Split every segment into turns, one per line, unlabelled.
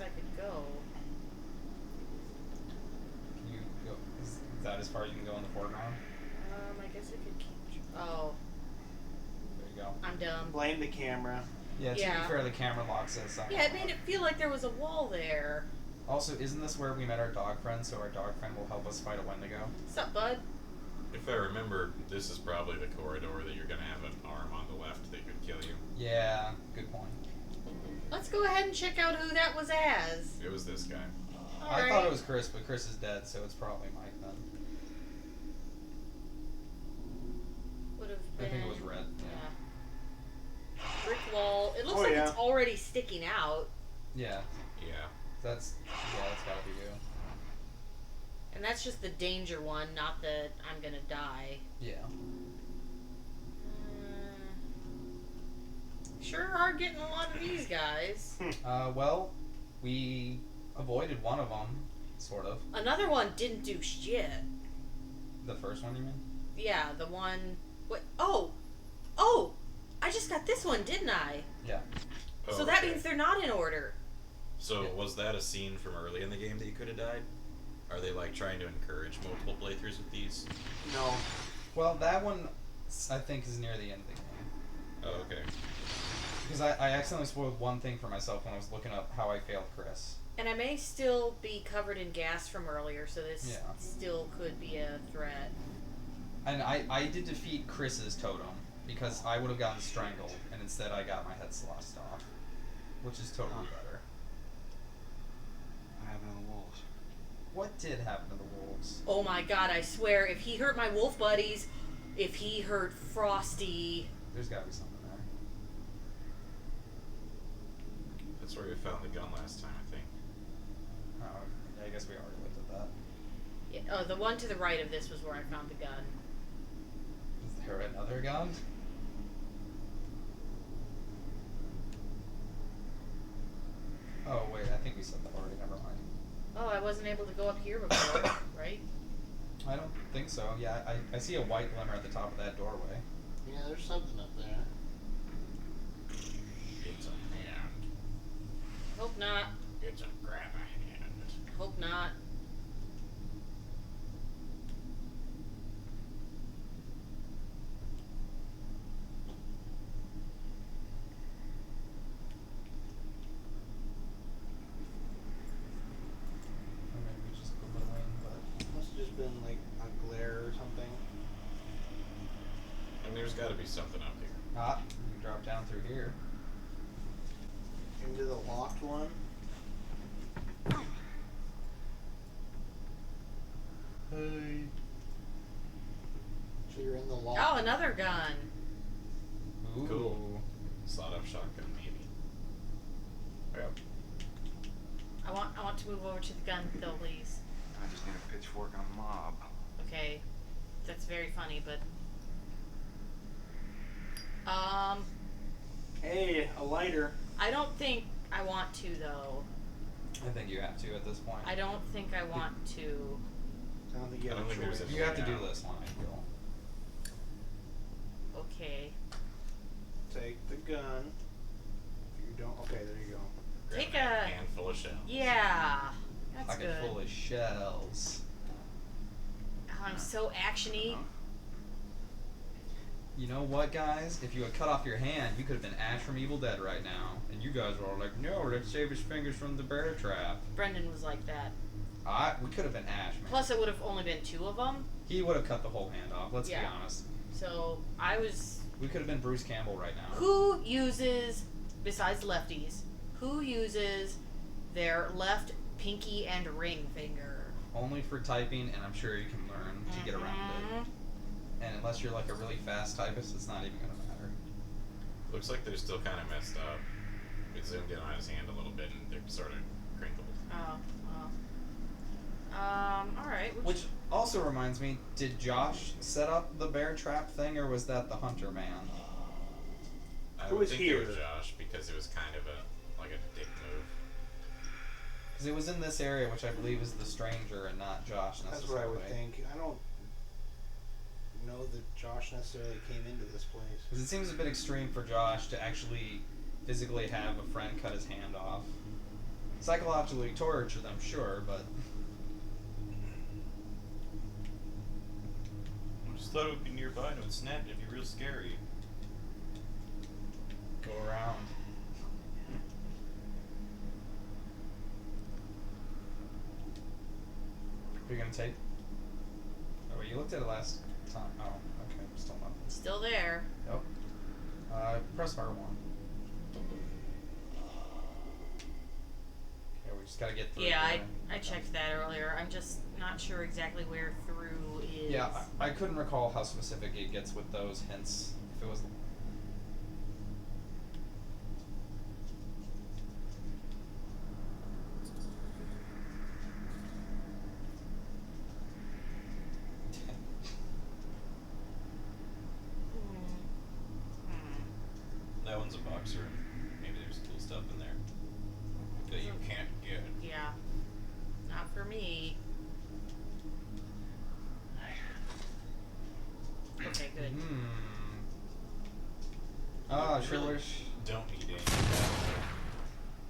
I could go.
Can you go? Is that as far as you can go in the foreground?
I guess I could keep... Oh.
There you go.
I'm dumb.
Blame the camera.
Yeah, to be fair, the camera lock says something.
Yeah, it made it feel like there was a wall there.
Also, isn't this where we met our dog friend, so our dog friend will help us fight a Wendigo?
What's up, bud?
If I remember, this is probably the corridor that you're going to have an arm on the left that could kill you.
Yeah, good point.
Let's go ahead and check out who that was as.
It was this guy.
I thought it was Chris, but Chris is dead, so it's probably Mike then.
Would have been...
I think it was red. Yeah.
Brick wall. It looks like it's already sticking out.
Yeah.
Yeah.
That's gotta be you.
And that's just the danger one, not the I'm gonna die.
Yeah.
Sure are getting a lot of these guys.
Well, we avoided one of them, sort of.
Another one didn't do shit.
The first one, you mean?
Yeah, the one... What? Oh! I just got this one, didn't I?
Yeah.
Oh,
so that means they're not in order.
So was that a scene from early in the game that you could have died? Are they like trying to encourage multiple playthroughs with these?
No.
Well, that one I think is near the end of the game.
Oh, okay.
Because I accidentally spoiled one thing for myself when I was looking up how I failed Chris.
And I may still be covered in gas from earlier, so this still could be a threat.
And I did defeat Chris's totem, because I would have gotten strangled, and instead I got my head sliced off. Which is totally better.
What happened to the wolves?
What did happen to the wolves?
Oh my god, I swear, if he hurt my wolf buddies, if he hurt Frosty...
There's gotta be something there.
That's where we found the gun last time, I think.
Oh, I guess we already looked at that.
Yeah, the one to the right of this was where I found the gun.
Is there another gun? Oh, wait, I think we said that already, never mind.
Oh, I wasn't able to go up here before, right?
I don't think so. Yeah, I see a white glimmer at the top of that doorway.
Yeah, there's something up there.
It's a hand.
Hope not.
It's a grab a hand.
Hope not.
Or maybe we just go in, but...
Must have just been like a glare or something.
And there's got to be something up here.
Ah, you can drop down through here.
Into the locked one.
Hey.
So you're in the locked.
Oh, another gun.
Ooh.
Cool. Sawed-off shotgun, maybe. Yep.
I want to move over to the gun, though, please.
I just need a pitchfork and a mob.
Okay. That's very funny, but...
Hey, a lighter.
I don't think I want to, though.
I think you have to at this point.
I don't think I want to.
I don't think you
I
have
don't
a
think there's
choice.
a-
You have to do
Yeah.
this one, I feel.
Okay.
Take the gun. If you don't, okay, there you go.
Grab
Take
a
a-
handful of shells.
Yeah. That's
Pocket
good.
full of shells.
Oh, I'm so actiony.
You know what, guys? If you had cut off your hand, you could have been Ash from Evil Dead right now. And you guys were all like, no, let's save his fingers from the bear trap.
Brenden was like that.
We could have been Ash, man.
Plus, it would have only been 2 of them.
He would have cut the whole hand off, let's be
Yeah.
honest.
So, I was...
We could have been Bruce Campbell right now.
Who uses, besides lefties, who uses their left pinky and ring finger?
Only for typing, and I'm sure you can learn to get around it. And unless you're like a really fast typist, it's not even going to matter.
Looks like they're still kind of messed up. We zoomed in on his hand a little bit and they're sort of crinkled.
Oh, well. Alright.
Which also reminds me, did Josh set up the bear trap thing, or was that the hunter man?
I
Who
would
was
think
here?
it was Josh because it was kind of like a dick move.
Because it was in this area, which I believe is the stranger and not Josh necessarily.
That's what I would think. I don't know that Josh necessarily came into this place.
Because it seems a bit extreme for Josh to actually physically have a friend cut his hand off. psychologically torture them, sure, but
I just thought it would be nearby and it would snap and it'd be real scary.
go around. You're gonna take. Oh, wait, you looked at it last time. Oh, okay, still nothing.
Still there.
Yep. Press R1. Okay, we just gotta get through.
Yeah,
here.
I checked that earlier. I'm just not sure exactly where through is.
Yeah, I couldn't recall how specific it gets with those hints. If it was.
That one's a boxer. Maybe there's cool stuff in there that you can't get.
Yeah. Not for me. Okay, good.
Ah,
You
sure
really
wish.
Don't need any.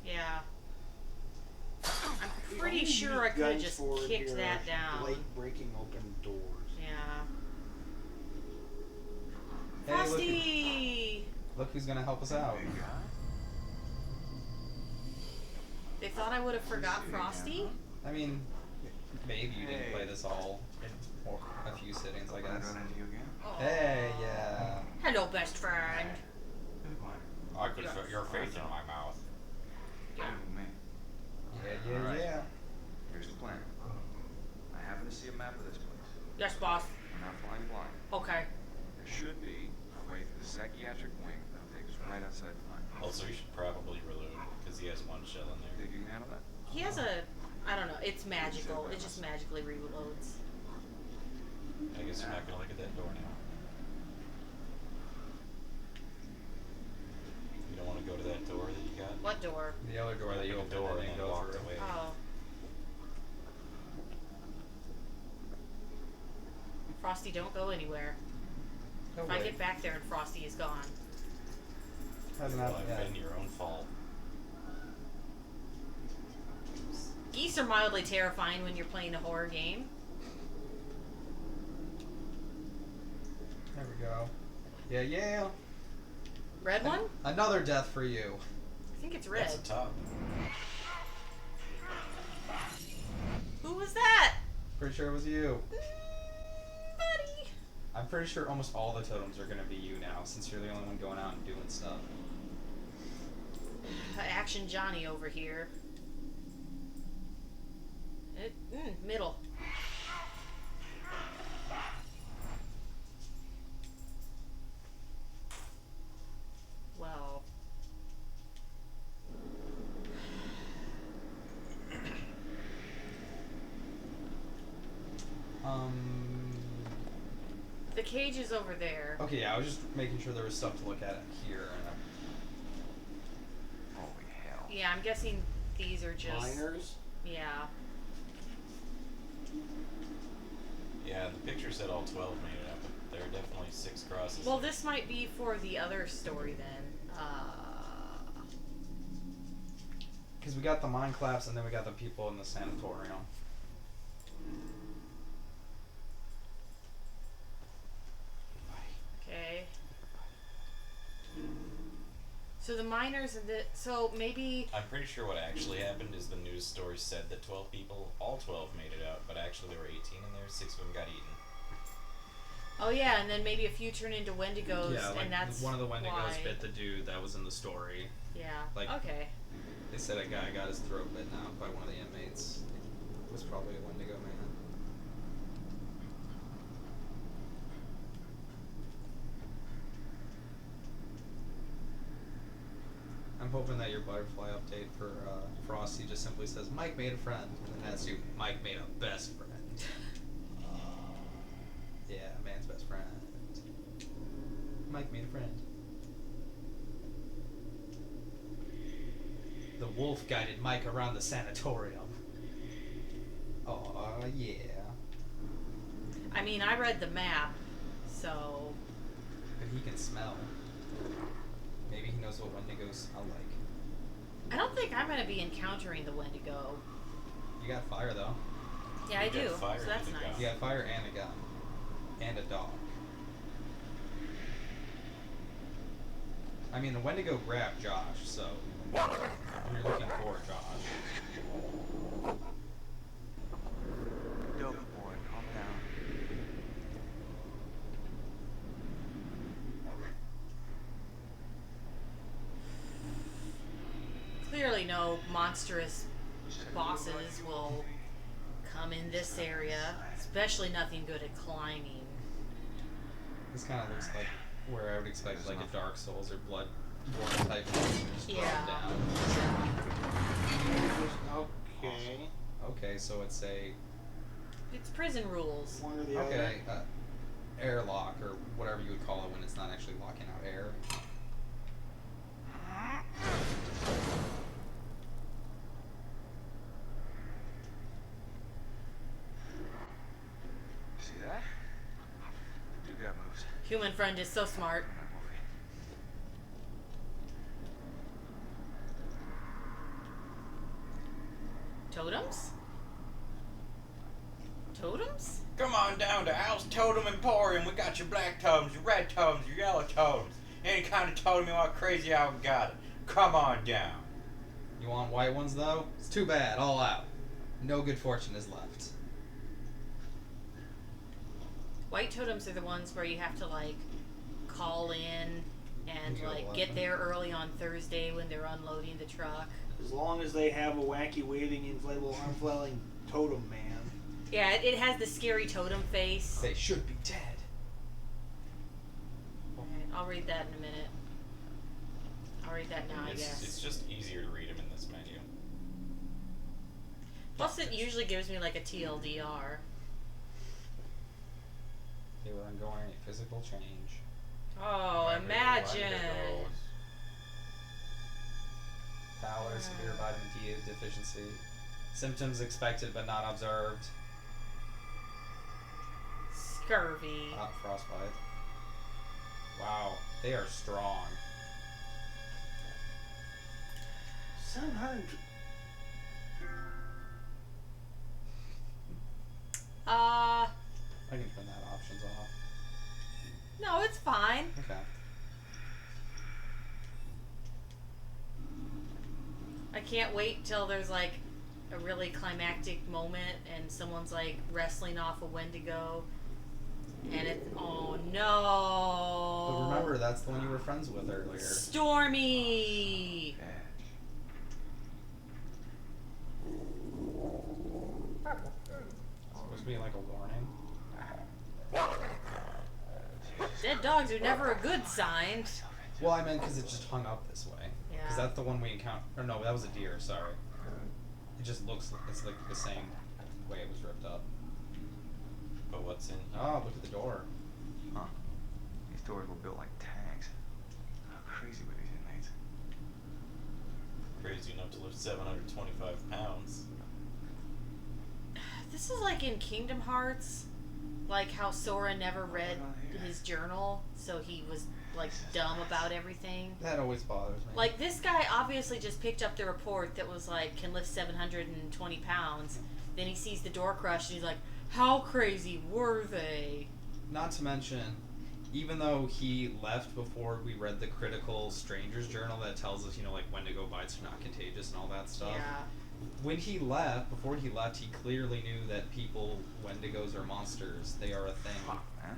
Yeah. I'm
We
pretty
only
sure
need
I could have
guns
just
for
kicked
your
that down.
Light breaking open doors.
Yeah.
Hey,
Frosty!
Look who's gonna help us out.
Big guy.
They thought I would have forgot
See you
Frosty?
again,
I mean, maybe you didn't
Hey.
play this all in a few sittings, I
Glad
guess.
to run into you again.
Hey, yeah.
Hello, best friend.
Good one.
I could
Yeah.
fit your faith in my mouth.
Yeah.
Ooh, man.
Yeah,
Alright.
yeah.
Here's the plan. I happen to see a map of this place.
Yes, boss.
I'm not flying blind.
Okay.
There should be a way through the psychiatric wing that takes us right outside the line.
Also, you should probably reload because he has one shell in there.
Think you can handle that?
He has a, I don't know, it's magical. It just magically reloads.
I guess you're not gonna look at that door now. You don't want to go to that door that you got?
What door?
The other door that you
Open
opened
door
and
and
then
then
go
walked
through.
away.
Oh. Frosty, don't go anywhere.
No
If I
way.
get back there and Frosty is gone.
Hasn't
Well,
happened
it's
yet.
been your own fault.
Geese are mildly terrifying when you're playing a horror game.
There we go. Yeah, yeah.
Red one?
Another death for you.
I think it's red.
That's a top.
Who was that?
Pretty sure it was you.
Buddy.
I'm pretty sure almost all the totems are gonna be you now, since you're the only one going out and doing stuff.
Action Johnny over here. Middle. Well. The cage is over there.
Okay, yeah, I was just making sure there was stuff to look at here.
Holy hell.
Yeah, I'm guessing these are just.
Miners?
Yeah.
Yeah, the picture said all 12 made it up, but there are definitely 6 crosses.
Well, this might be for the other story then.
Because we got the mine collapse and then we got the people in the sanatorium.
Okay. So the miners and the so maybe
I'm pretty sure what actually happened is the news story said that 12 people, all 12 made it out, but actually there were 18 in there, 6 of them got eaten.
oh yeah, and then maybe a few turn into Wendigos,
Yeah, like
and that's
one of the Wendigos
why.
bit the dude that was in the story.
Yeah.
like-
okay.
They said a guy got his throat bitten out by one of the inmates. It was probably a Wendigo man. I'm hoping that your butterfly update for Frosty just simply says, Mike made a friend, and then that's you, Mike made a best friend. Yeah, man's best friend. Mike made a friend. The wolf guided Mike around the sanatorium. Oh yeah.
I mean, I read the map, so
But he can smell. Maybe he knows what Wendigos smell like.
I don't think I'm gonna be encountering the Wendigo.
You got fire though.
Yeah, I
You got
do.
fire
So that's
and a
nice.
gun.
You got fire and a gun. And a dog. I mean, the Wendigo grabbed Josh, so you're looking for Josh.
Dope boy, calm down.
Clearly, no monstrous bosses will come in this area, especially nothing good at climbing.
This kind of looks like where I would expect like a Dark Souls or Bloodborne type monster just thrown
Yeah.
down.
Okay.
Okay, so it's a
It's prison rules.
One or the
okay airlock or whatever you would call it when it's not actually locking out air.
See that? Do got moves.
Human friend is so smart.
Not movie.
Totems? Totems?
Come on down to Al's Totem Emporium. We got your black totems, your red totems, your yellow totems. Any kind of totem you want crazy out, we got it. Come on down.
You want white ones though? It's too bad, all out. No good fortune is left.
White totems are the ones where you have to like call in and
Until
like
11.
get there early on Thursday when they're unloading the truck.
As long as they have a wacky waving inflatable arm flailing totem man.
Yeah, it has the scary totem face.
They should be dead.
Alright, I'll read that in a minute. I'll read that now, I guess.
It's just easier to read them in this menu.
Plus, it usually gives me like a TLDR.
They were undergoing a physical change.
Oh,
Remember the
imagine!
Wendigos.
Pallor, severe vitamin D deficiency. Symptoms expected but not observed.
Scurvy.
Frostbite. Wow, they are strong.
700.
I can turn that options off.
No, it's fine.
Okay.
I can't wait till there's like a really climactic moment and someone's like wrestling off a Wendigo. And it. Oh no!
But remember, that's the one you were friends with earlier.
Stormy!
Supposed to be like a warning.
Dead dogs are never a good sign.
Well, I meant because it just hung up this way.
Yeah.
Because that's the one we encountered. Or no, that was a deer. Sorry. It just looks. It's like the same way it was ripped up.
But what's in here?
Oh, look at the door.
Huh. These doors were built like tanks. How crazy were these inmates?
Crazy enough to lift 725 pounds.
This is like in Kingdom Hearts. Like how Sora never read his journal, so he was like dumb about everything.
That always bothers me.
Like this guy obviously just picked up the report that was like can lift 720 pounds. Then he sees the door crush and he's like, how crazy were they?
Not to mention, even though he left before we read the critical stranger's journal that tells us, you know, like Wendigo bites are not contagious and all that stuff.
Yeah.
When he left, before he left, he clearly knew that people, Wendigos are monsters. They are a thing.
Fuck, man.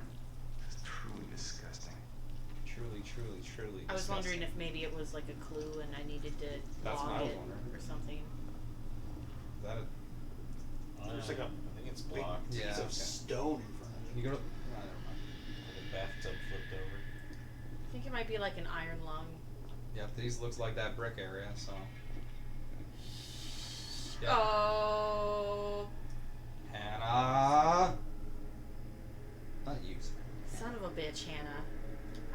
It's truly disgusting.
Truly, truly, truly.
I was
disgusting.
wondering if maybe it was like a clue and I needed to
That's what
log
I was
it
wondering.
or something.
Is that a,
There's like a
I think it's
big
blocked.
Yeah,
piece of
okay.
stone in front of
you
you.
go to, no, never mind.
Like a bathtub flipped over.
I think it might be like an iron lung.
Yep, these looks like that brick area, so. Yep.
Oh,
Hannah! Not you.
son of a bitch, Hannah.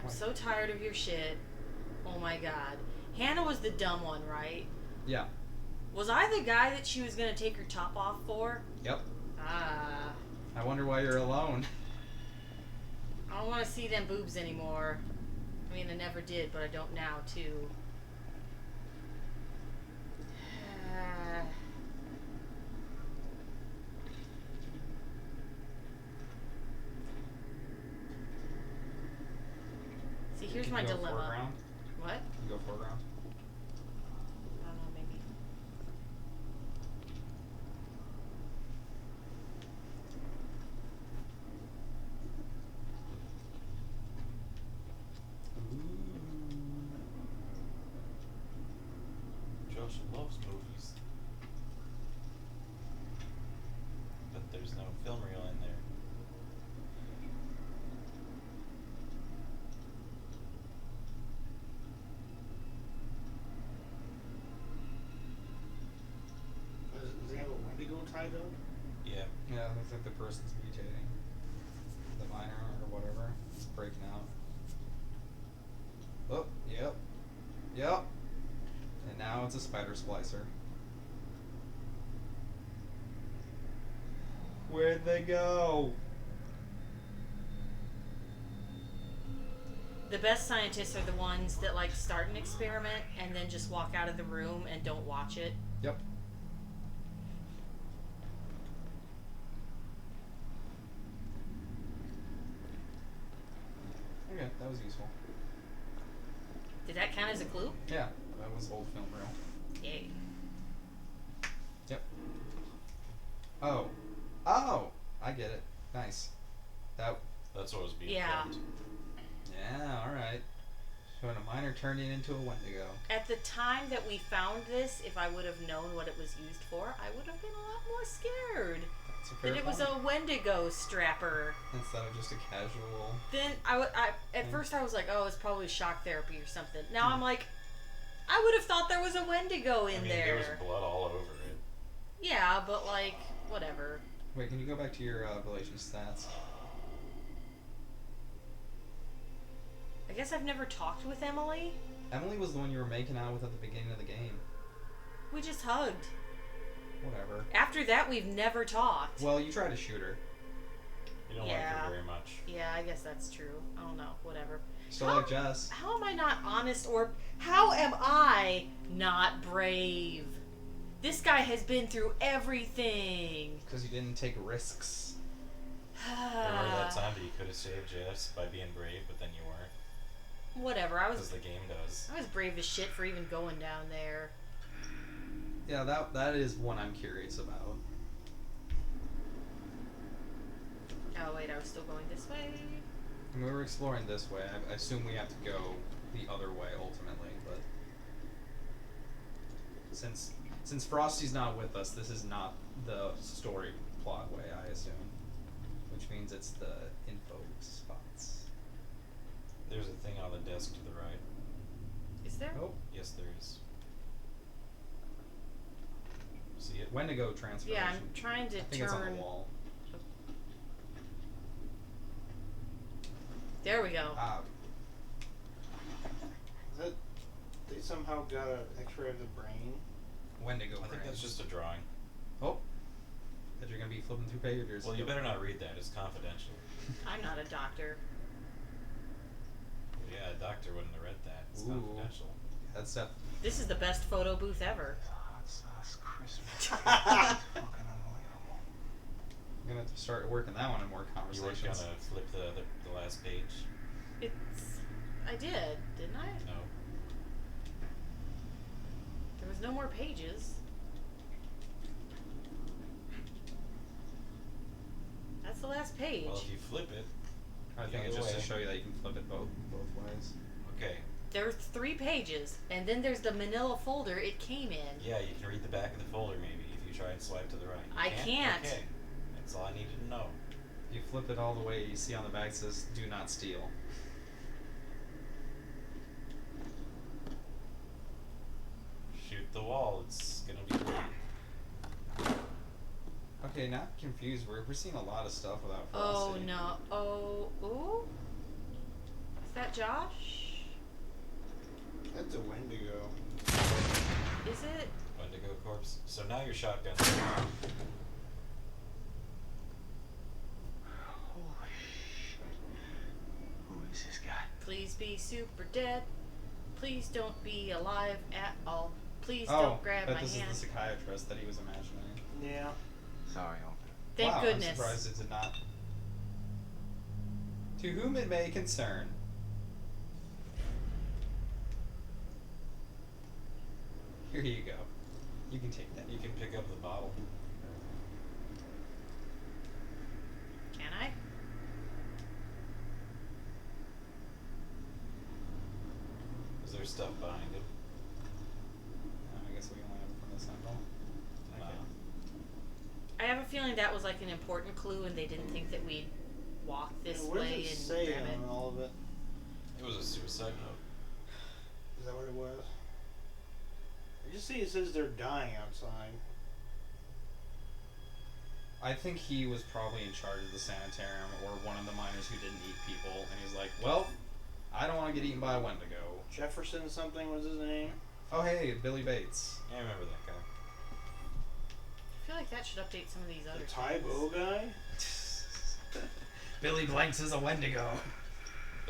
I'm so tired of your shit. Oh my god. Hannah was the dumb one, right?
Yeah.
Was I the guy that she was gonna take her top off for?
Yep.
Ah.
I wonder why you're alone.
I don't want to see them boobs anymore. I mean, I never did, but I don't now, too. See, here's
Can
my
you go
dilemma.
Foreground?
What?
You go foreground.
I don't know, maybe.
Josh loves movies. But there's no film reel in there.
Does it have a Wendigo title?
Yeah.
Yeah, looks like the person's mutating. The minor or whatever. It's breaking out. Oh, yep. Yep. And now it's a spider splicer. Where'd they go?
The best scientists are the ones that like start an experiment and then just walk out of the room and don't watch it.
Yep. Okay, that was useful.
Did that count as a clue?
Yeah, that was old film reel.
Yay.
Yep. Oh. Oh! I get it. Nice. That.
That's what was being
Yeah.
filmed.
Yeah, alright. Showing a minor turning into a Wendigo.
At the time that we found this, if I would have known what it was used for, I would have been a lot more scared.
That's a fair
That it was
point.
a Wendigo strapper.
Instead of just a casual.
Then at first I was like, oh, it's probably shock therapy or something. Now
Hmm.
I'm like, I would have thought there was a Wendigo in
I mean,
there.
there was blood all over it.
Yeah, but like, whatever.
Wait, can you go back to your relation stats?
I guess I've never talked with Emily.
Emily was the one you were making out with at the beginning of the game.
We just hugged.
Whatever.
After that, we've never talked.
Well, you tried to shoot her.
You don't like
Yeah.
her very much.
Yeah, I guess that's true. I don't know. Whatever.
Still
How-
like Jess.
How am I not honest, or how am I not brave? This guy has been through everything.
Because you didn't take risks.
Remember that time that you could have saved Jess by being brave, but then you weren't?
Whatever.
Because the game does.
I was brave as shit for even going down there.
Yeah, that is one I'm curious about.
Oh wait, I was still going this way.
And we were exploring this way. I assume we have to go the other way ultimately, but since Frosty's not with us, this is not the story plot way, I assume. Which means it's the info spots.
There's a thing on the desk to the right.
Is there?
Oh,
Yes, there is. See it?
Wendigo transformation.
Yeah, I'm trying to
I think
turn.
it's on the wall.
There we go.
Ah,
Is that they somehow got an X-ray of the brain?
Wendigo
I think
brain.
that's just a drawing.
Oh, that you're gonna be flipping through pages.
Well, you better not read that. It's confidential.
I'm not a doctor.
Well, yeah, a doctor wouldn't have read that. It's
Ooh.
confidential.
That's stuff.
This is the best photo booth ever.
Hot sauce Christmas. Fucking unbelievable.
I'm gonna have to start working that one in more
You weren't
conversations.
gonna flip the last page?
I did, didn't I?
No.
There was no more pages. That's the last page.
Well, if you flip it,
I
the
think it's
other
just to
way.
show you that you can flip it both ways.
Okay.
There's 3 pages, and then there's the manila folder it came in.
Yeah, you can read the back of the folder maybe if you try and swipe to the right. You
I can't.
Okay. That's all I needed to know.
If you flip it all the way, you see on the back it says "Do not steal."
Shoot the wall. It's gonna be great.
Okay, now I'm confused. We're seeing a lot of stuff without
Oh
Frosty.
no. Oh. Ooh? Is that Josh?
That's a Wendigo.
Is it?
Wendigo corpse. So now your shotgun's
Holy shit. Who is this guy?
Please be super dead. Please don't be alive at all. Please
Oh,
don't grab
but
my
this
hand.
is the psychiatrist that he was imagining.
Yeah.
Sorry, Uncle.
Thank
wow,
goodness.
I'm surprised it did not. To whom it may concern. Here you go. You can take that.
You can pick up the bottle.
Can I?
Is there stuff behind it?
I guess we only have it from this angle.
Okay.
I have a feeling that was like an important clue, and they didn't think that we'd walk this
What does
way
it
and
say
grab it.
on all of it?
It was a suicide note.
Is that what it was? I just see it says they're dying outside.
I think he was probably in charge of the sanitarium or one of the miners who didn't eat people, and he's like, well, I don't want to get eaten by a Wendigo.
Jefferson something was his name?
Oh, hey, Billy Bates.
Yeah, I remember that guy.
I feel like that should update some of these other
The Tae-Bo guy?
Billy Blanks is a Wendigo.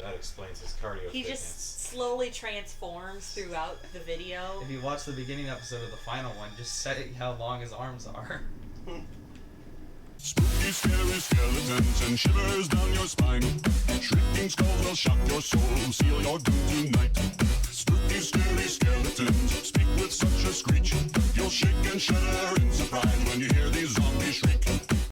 That explains his cardio
He
fitness.
just slowly transforms throughout the video.
If you watch the beginning episode of the final one, just say how long his arms are.
Spooky, scary skeletons and shivers down your spine. Shrieking skulls will shock your soul, seal your doom tonight. Spooky, scary skeletons speak with such a screech, you'll shake and shudder